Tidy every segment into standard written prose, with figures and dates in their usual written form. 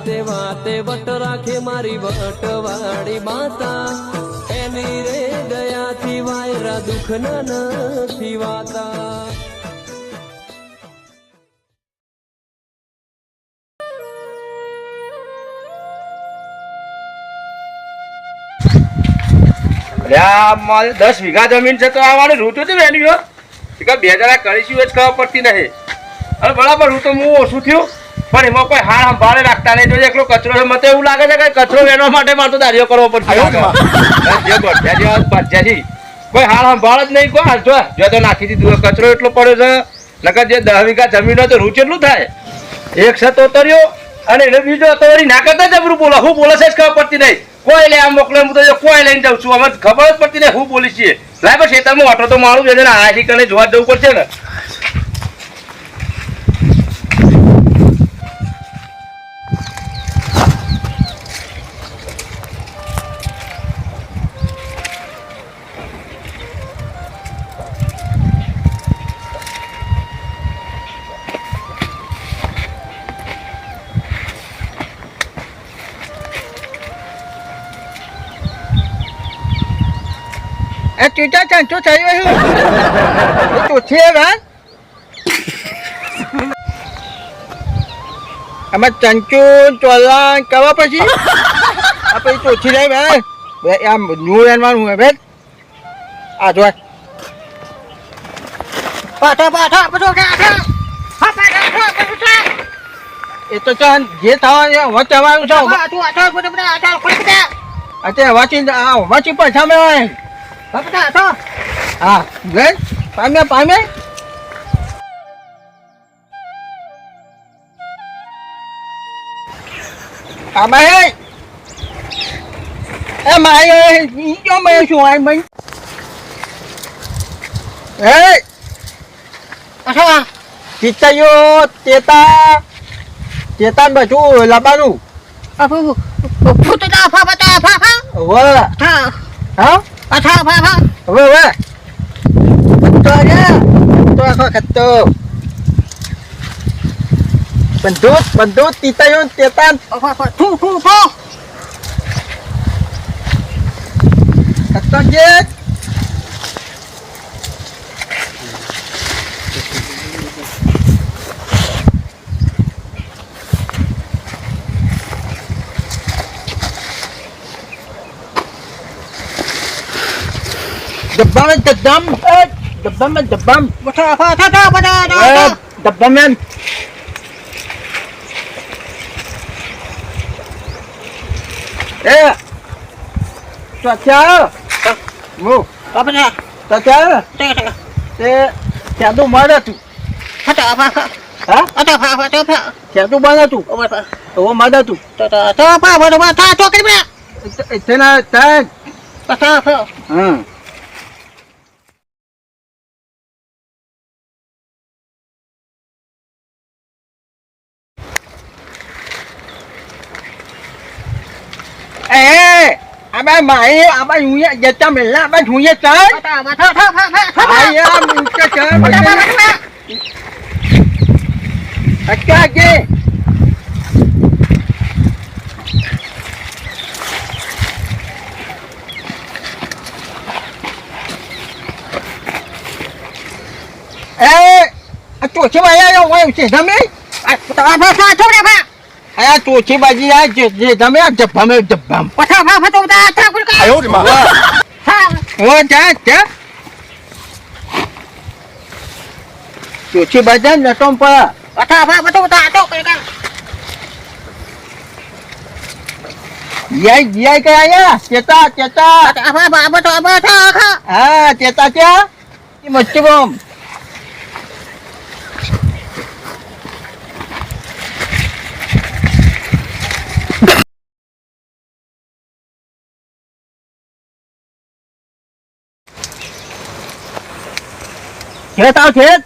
વાતે વાતે વટ રાખે મારી વટવાળી માતા એની રે દયાથી વાયરા દુઃખ નથી વાતા મારે 10 વીઘા જમીન છે તો આવવાની ઋતુ છે વેની 2000 કરીશું જ ખબર પડતી નહીં. અને બરાબર ઋતુ હું ઓછું થયું પણ એમાં કોઈ હાર સંભાળે રાખતા નહીં. જો એકલો કચરો છે મને એવું લાગે છે કે કચરો વેનવા માટે મારે તો દારીઓ કરવો પડશે. કોઈ હાર સંભાળ જ નહીં. કોઈ જો તો નાખી દીધું કચરો એટલો પડ્યો છે. નકર જે 10 વીઘા જમીન હોય તો રૂચ એટલું થાય. એક છે તો તર્યો અને એને બીજો તો ના કરતા જબરું બોલો. હું બોલે છે ખબર પડતી નહીં. કોઈ લે આમ મોકલે હું તો કોઈ લઈને જાઉં છું. અમે ખબર જ પડતી નહીં હું બોલીશ છીએ. લાય બસ ખેતરમાં ઓટો તો મારું છે ને આથી કરીને જોવા જવું પડશે ને. Kita cantik saya tu. Itu cia kan? Amat cantik jualan kau apa sih? Apa itu cia kan? Yang nyuran mana bet? Jual. Patah betul tak? Itu kan dia tahu ya macam mana tahu. Betul betul. Ada macam macam mana? Apa tak tahu? Kan? Pamai. Mai. Mai ơi, cho mày xuôi mình. Sao? Kita yo, kita baju labanu. Apa? Apa? Wah. Hah? Apa? Wah. Betulnya. Betul aku kata. Bendut kita yon tietan. Apa? Tu. Kata je. Debam. Apa? Debam kan. Cuaca. Mu. Apa ni? Cuaca. Siapa tu mana tu? Ada apa? Hah? Ada apa? Siapa tu mana tu? Oh mana tu? Tak apa. Tak tu kena. Sana tak. Apa? Abang mai, abang punya jatah melak, abang punya kan? Ayam muka kan? Akak lagi. Tuh siapa yang orang usia kami? Tak tahu apa. Tu ciba ji aja, kami ada jebam. Apa tu tak tahu kan? Ayo di mana? Oh, dah. Tu ciba jan dah tompa. Apa tu tak tahu kan? Ya kaya, cetak. Apa tu? Cetak je. Ini macam. Chết tao chết.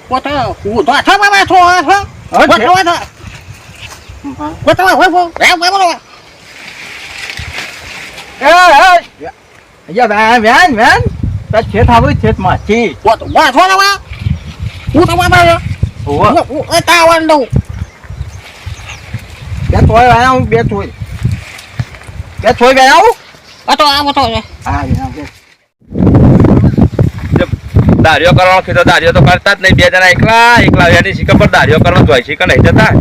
What the? What the? Giờ bạn. Ta chết tao với chết mà chi. What? Ủa tao ăn đâu? બે થોય આયા હું બે થોય બે આવું હા દારિયો કરવાનો કીધો દારિયો તો કરતા જ નહીં બે જણા એકલા એની શીખર પર દારિયો કરવા જોઈએ શીખર નહીં જતા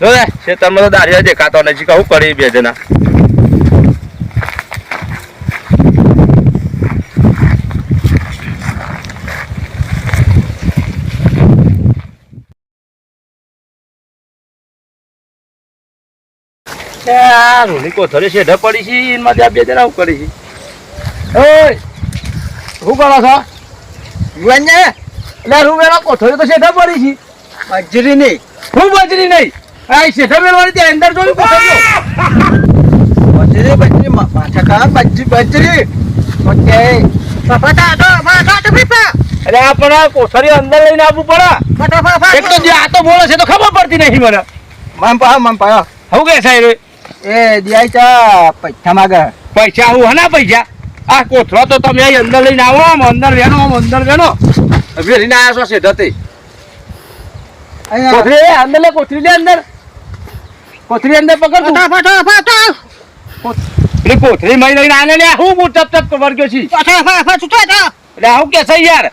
જો ને ખેતરમાં તો દારિયો દેખાતો નહીં શીખર શું કરી બે જણા રોની કોથળી શેઢ પડી છે એમાં ત્યાં બે જણા શું કરી છે ઓય શું કરો છો યુવાન ને એટલે રૂમેલા કોથળી તો શેઠા પડી છે બજરી નહીં હું બજરી નહીં આ શેઠા મેળવાની ત્યાં અંદર જોયું કોથળીઓ બજરી માથા કા બજરી ઓકે એટલે આ પણ આ કોથળી અંદર લઈને આવવું પડે એક તો જે આ તો બોલે છે તો ખબર પડતી નહીં મને મમ પા હું કે સાહેબ એ દિયાઈ ચા પૈસા માગે પૈસા હું હના પૈસા આ કોથળો તો તમે અહીં અંદર લઈને આવો આમ અંદર વેનો વેરીને આવ્યા છો શેઠ કોથળી અંદર લે કોથળી લે અંદર કોથળી અંદર પકડ તું એટલે કોથળી મય લઈને આને લે હું ચપ વર્ગ્યો છી એટલે આવું કે છે યાર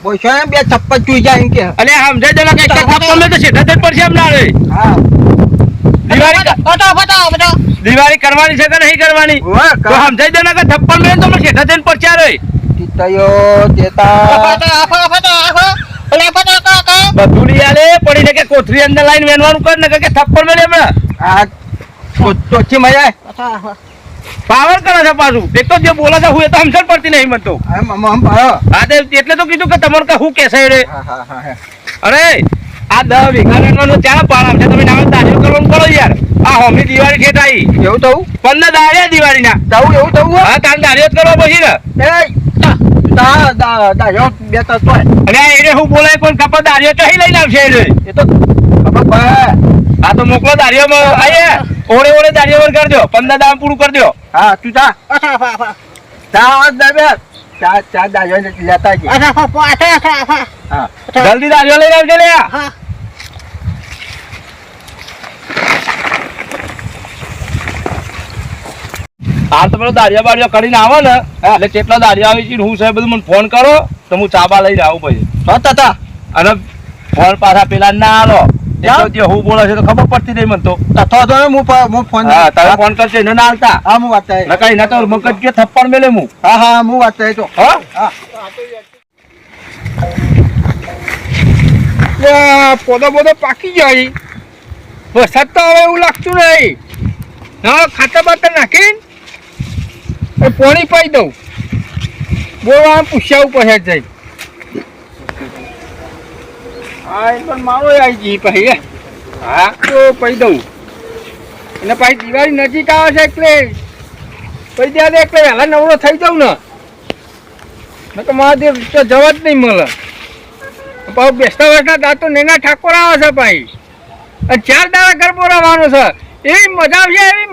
બોશો બે ચપ્પલ ચૂઈ જાય એમ કે અલે સમજાય દેલા કે થપ્પલ તો શેઠ જ પડશે એમ ના રે હા દિવાળી કરવાની છે કે નહીં કરવાની તો સમજાય દેના કે થપ્પલ મેં તો શેઠ જ પડશે રે ટીતયો તેતા બધું લઈ આલે પડીને કે કોથળી અંદર લાઈન વેનવાનું કર ને કે થપ્પડ મેલે હમણાં આ તોચી મજા પાવર કરે છે પાછું એક તો જે બોલે છે હું એ તો સમજણ પડતી નહીં મને તો હા એટલે તો કીધું કે તમારે કે હું કેસે રે અરે આ 10 વીઘા નો ચાર પાડા છે તમે નામ દાડીઓ કરવાનું કરો યાર આ હોમી દિવાળી ઠેઠ આવી એવું થવું પણ દાડિયા દિવાળી ના થવું એવું થવું હા તાર દાડિયો જ કરવો પછી ને બે તો અને એને હું બોલે કોઈ કપા દાડિયો તો લઈને આવશે એ તો ખબર આ તો મોકલો દાડિયોમાં આયે ઓળે દાડિયો વર કરજો 15 દામ પૂરું કરી દો હા તું જા ચા દાજો લેતા જઈએ હા જલ્દી દાડિયો લઈને આવજો લે હાલ તો પેલો દાડિયા કરીને આવો ને એટલે કેટલા દાડિયા આવી છે હું સાહેબ બધું મને ફોન કરો તો હું ચાબા લઈને આવું પછી હતા અને ફોન પાછા પેલા ના આલો જે હું બોલે છે તો ખબર પડતી નહીં મને તો હું ફોન હા તમે ફોન કરશે એને ના આલતા હા હું વાત નકાઈ ના તો મગજ કે થપ્પડ મેલે હું હા હું વાત તો હા પોદો પાકી જાય વરસાદ તો હવે એવું લાગતું નહીં ના ખાતર બાતર નાખીને પાણી પાઈ દઉં બોલવા પૂછ્યા ઉપર હેઠ જાય હા એ પણ મારો આવી ગઈ પછી હા તો પઈ દઉં અને પછી દિવાળી નજીક આવે છે એટલે પઈ દે એટલે વહેલા નવરો થઈ જાઉં ને તો મારા તો જવા જ નહીં મળે પાછું બેસતા વર્ષના દાંતો નેના ઠાકોર આવે છે ભાઈ અને 4 દાડા ગરબો રમવાનો છે એવી મજા આવશે ને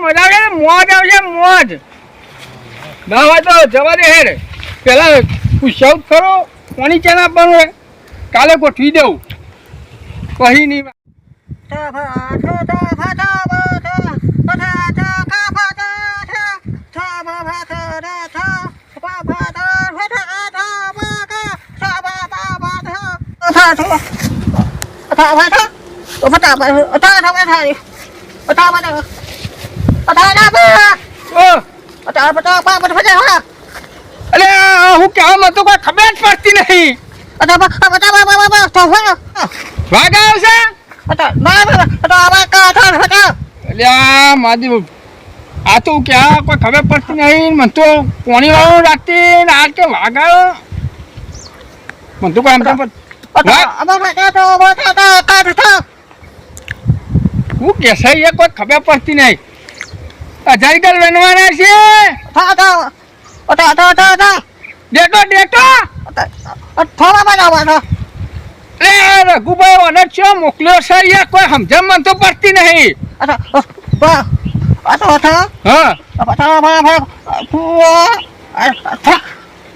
મોજ આવશે મોજ ના હોય તો જવા દે હેડ પેલા પૂછ્યા ખરો પાણી ચાલ આપવાનું કાલે ગોઠવી દઉં કહી નહીં અલે હું કેવા માં તો કોઈ ખબર જ પડતી નહીં વાઘ આવશે અલ્યા માદી આ તો ક્યાં કોઈ ખબર પડતી નહીં મને તો પોણી વાળું રાખતી ને આ કે વાઘ આવ્યો મને તો કોઈ આમ હું કેસે એ કોઈ ખબર પડતી નહીં 1000 ગલ વેનવાના છે ડેટો રઘુભાઈ ઓને ચો મોકલ્યો છે એ કોઈ સમજણ મને તો પડતી નહીં હા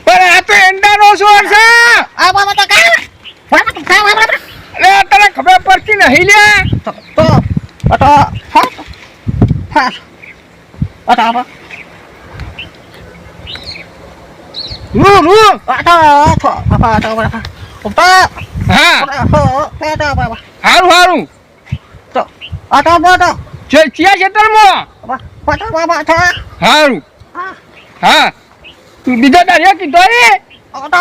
પણ આ તો એંડાનો છોડ છે તને ખબર પડતી નહીં લે આટો ફાટ ફાટ આટો આટો આટો આટો ઉપા હા આટો હારું હારું આટો આટો ચિયા ક્ષેત્રમાં આટો આટો હારું હા તું બીજા દારિયા કીધો એ આટો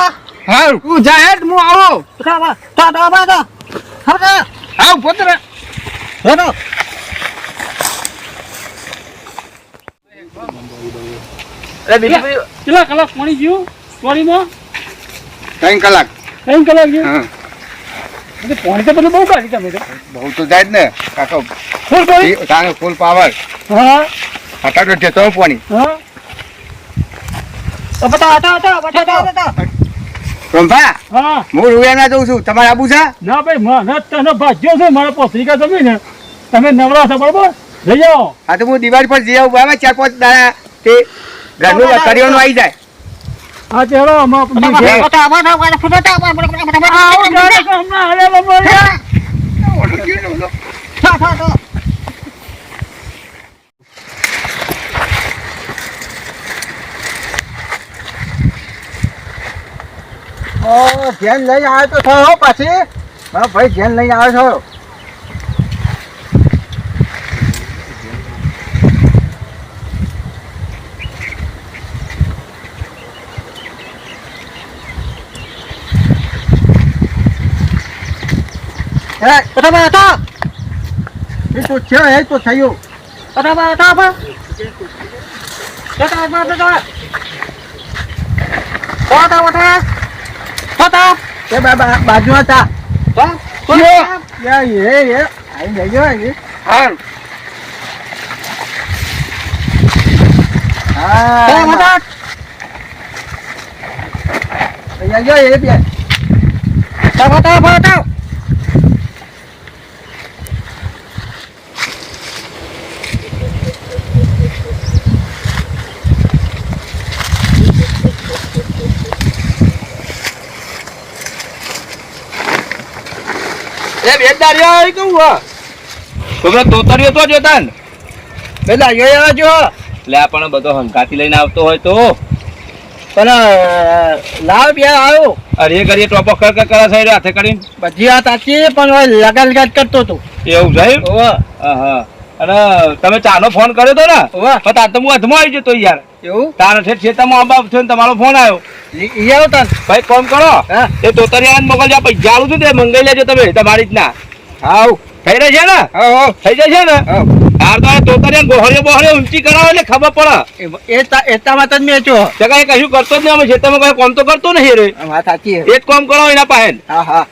હારું તું જાહેર હું આવો આવ પુત્ર કેટલા કલાક પાણી ગયું પાણીમાં 3 કલાક 3 કલાક ગયું હા એટલે પાણી તો બધું બહુ કાઢી તમે તો બહુ તો જાય જ ને કાકો ફૂલ પાણી તારે ફૂલ પાવર હા હટાડો છે તો પાણી હા રંભા હા હું રૂયાના જઉં છું તમારે આબુ છે ના ભાઈ મારા તને ભાગ્યો છે મારા પત્રિકા જમી ને તમે નવરા છો બરોબર જઈ જાઓ હા તો હું દિવાળી પર જઈ આવું બરાબર 4-5 દાડા તે ઘરનું કરિયાનું આવી જાય હા તે હેલો હમણાં હાલે ધ્યાન લઈને આવ્યો તો થયો પાછી હા ભાઈ ધ્યાન લઈને આવ્યો છો એ તો છે એ તો થયું બાજુ હતા હારું એ બે દારિયા આવી કેવું હા તમે તોતરીઓ તો જોતા ને પેલા જો એટલે આ પણ બધો હંકાતી લઈને આવતો હોય તો પણ લાવ બે આવ્યો અરે એ કરીએ ટોપો કર કરે છે હાથે કરીને બધી વાત સાચી પણ લગા લગા કરતો હતો એવું છે હા અને તમે ચાનો ફોન કર્યો તો ને પણ તાર તો હું અધમાં આવી જતો યાર એવું તારા છે ખેતરમાં અંબા થયો ને તમારો ફોન આવ્યો ઈ આવતા ભાઈ કોમ કરો હા એ તોતરિયા મોકલજો પૈસા આલું છું તે મંગાઈ લેજો તમે તમારી રીતના હાવ થઈ રહી છે ને થઈ જાય છે ને હાર તો તોતરિયા ગોહળીઓ બોહળીઓ ઊંચી કરાવે એટલે ખબર પડે એટલામાં જ મેં છો કઈ કશું કરતો જ નહીં અમે ખેતરમાં કઈ કોમ તો કરતો નહીં રે વાત સાચી એ જ કોમ કરો એના પાસે હા હા